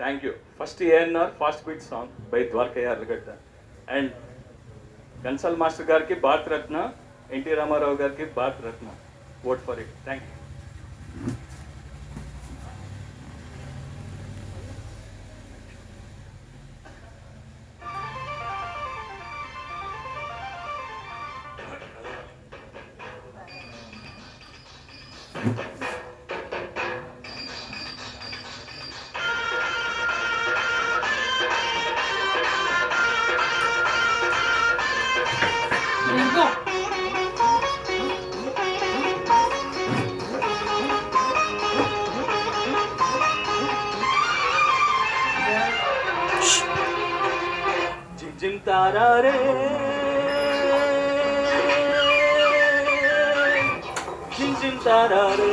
Thank you. First ANR fast beat song by Dwarakayya Arlagadda and కన్సల్ master గారికి భారత రత్న, ఎన్టీ రామారావు గారికి Bharat Ratna. Vote for it. Thank you. జిమ్ తారా రే జిమ్ తారా రే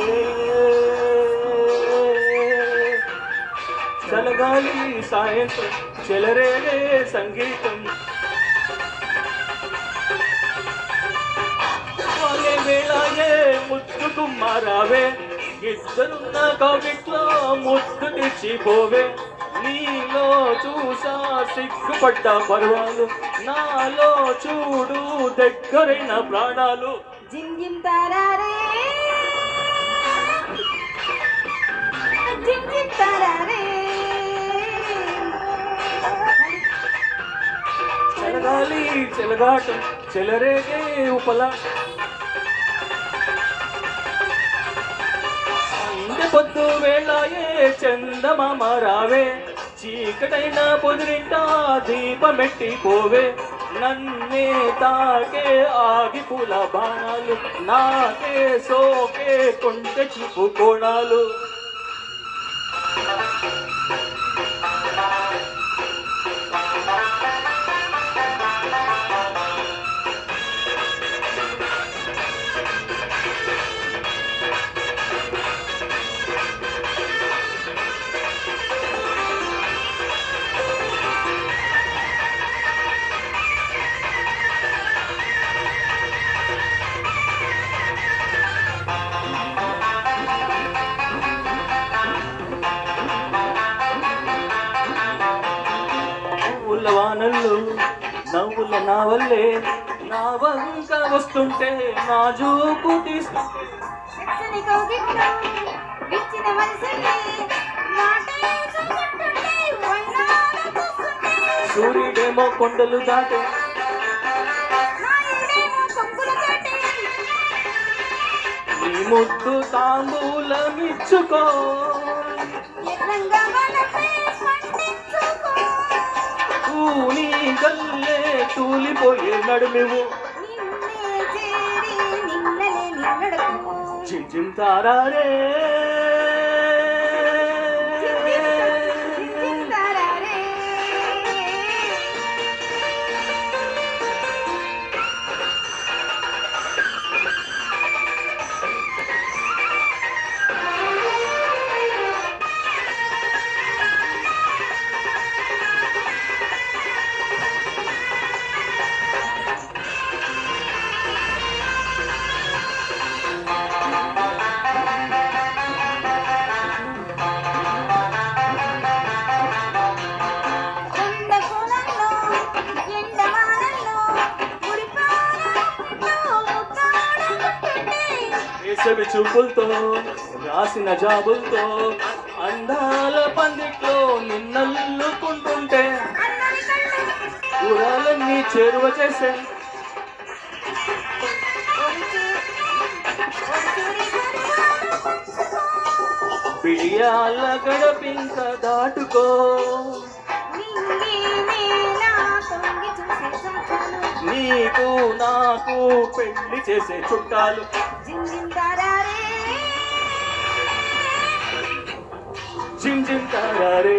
చలగాలి సాయంత్రం చెలరేగే సంగీతం వాగే వేళాయే ముద్దు కుమ్మారావే ఇద్దరున్న కవిట్లో ముద్దు తెచ్చిపోవే నీలో చూసా సిగ్గుపడ్డ పర్వాలు నాలో చూడు దగ్గరైన ప్రాణాలు. జిమ్ జిమ్ తారారే జిమ్ జిమ్ తారారే చెలగాలి చెలగాటం చెలరేగే ఉపలా అంది పొద్దు వేళాయే చందమామ రావే చీకటైన పొదిరింటా దీపమెట్టి పోవే నన్నే తాకే ఆగి పూల బాణాలు నాకే సోకే కొంటె చూపు కోణాలు. వానల్లో నవ్వుల నా వల్లే నా వంక వస్తుంటే నా జూపు తీసుకుంటే సూర్యుడేమో కొండలు దాటే నీ ముద్దు తాంబూలమిచ్చుకో నీ గల్లే తూలిపోయే నడుమివు జిమ్ జిమ్ తారారే చెవి చూపులతో రాసిన జాబులతో అందాల పందిట్లో నిన్నల్లుకుంటుంటే ఊరాలన్నీ చేరువ చేసే పిడియాల గడపింక దాటుకో నీకు నాకు పెళ్లి చేసే చుట్టాలు జిమ్ జిమ్ తారారే జిమ్ జిమ్ తారారే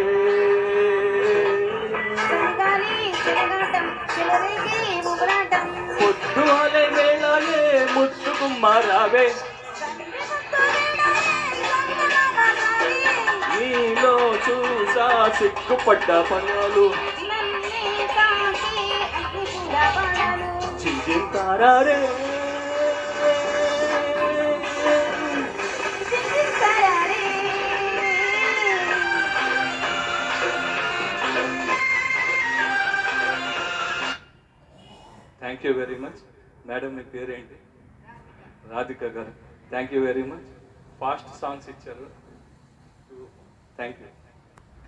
పొద్దు అలే వేళాయే ముద్దు కుమ్మారావే నీలో చూసా సిగ్గుపడ్డ పనులు జిమ్ జిమ్ తారారే thank you very much. Madam మీ పేరేంటి? రాధిక గారు. Thank you very much. Fast songs ఇచ్చారు. Thank you.